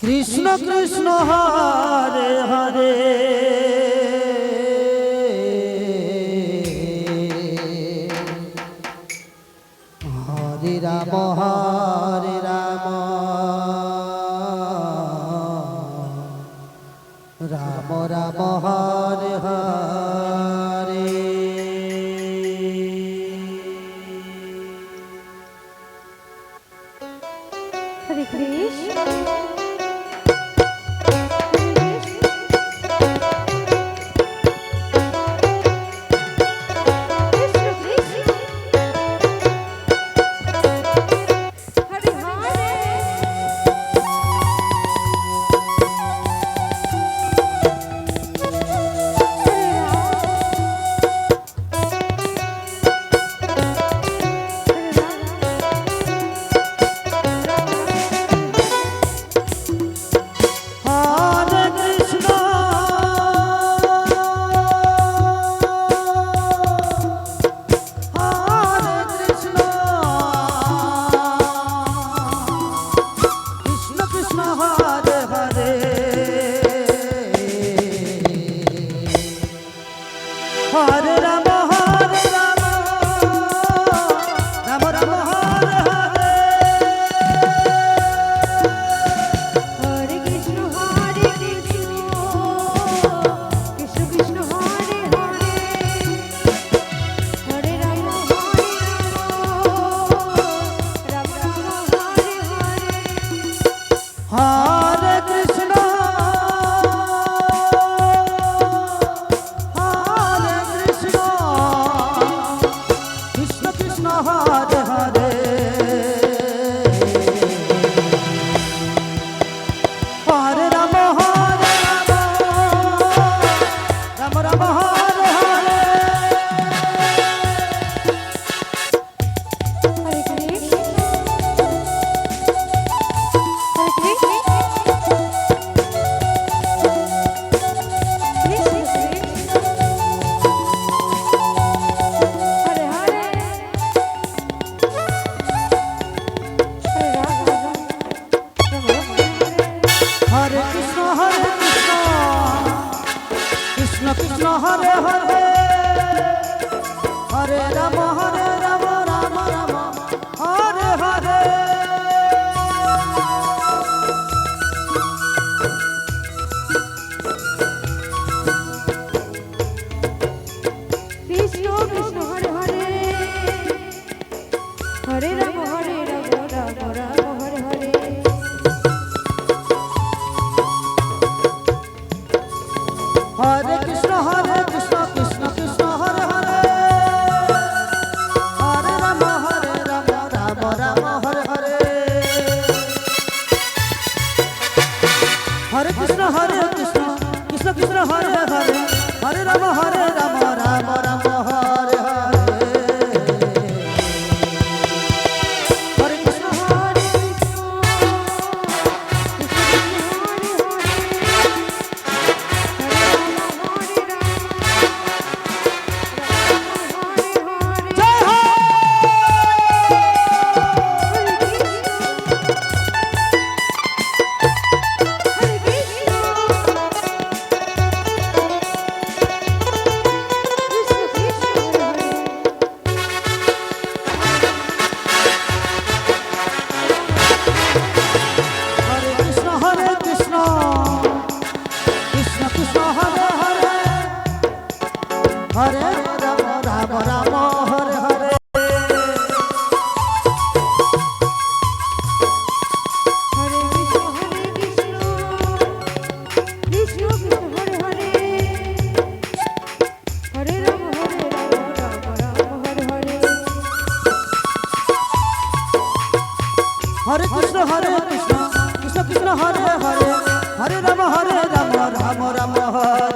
কৃষ্ণ কৃষ্ণ হরে হরে হরে রাম হরে রাম রাম রাম হরে হরে। হরে কৃষ্ণ হরে রাম হরে রাম রাম রাম হরে হরে। হরে কৃষ্ণ কৃষ্ণ কৃষ্ণ হরে হরে হরে রাম রাম রাম হরে হরে। হরে কৃষ্ণ হরে কৃষ্ণ কৃষ্ণ কৃষ্ণ হরে হরে হরে রাম হরে রাম রাম রাম হরে হরে। হরে কৃষ্ণ হরে কৃষ্ণ হরে হরে হরে রাম রাম রাম হরে কৃষ্ণ কৃষ্ণ কৃষ্ণ হরে হরে হরে রাম রাম রাম হরে হরে। কৃষ্ণ কৃষ্ণ হরে হরে হরে রাম রাম রাম হরে হরে। হরে কৃষ্ণ কৃষ্ণ কৃষ্ণ হরে হরে হরে রাম রাম রাম হরে হরে। হরে কৃষ্ণ কৃষ্ণ কৃষ্ণ হরে হরে হরে রাম রাম রাম হরে হরে। হরে কৃষ্ণ হরে কৃষ্ণ কৃষ্ণ হরে হরে হরে রাম হরে হরে। জয় হো। হরে কৃষ্ণ हरे कृष्ण कृष्ण कृष्ण हरे हरे हरे राम राम राम हरे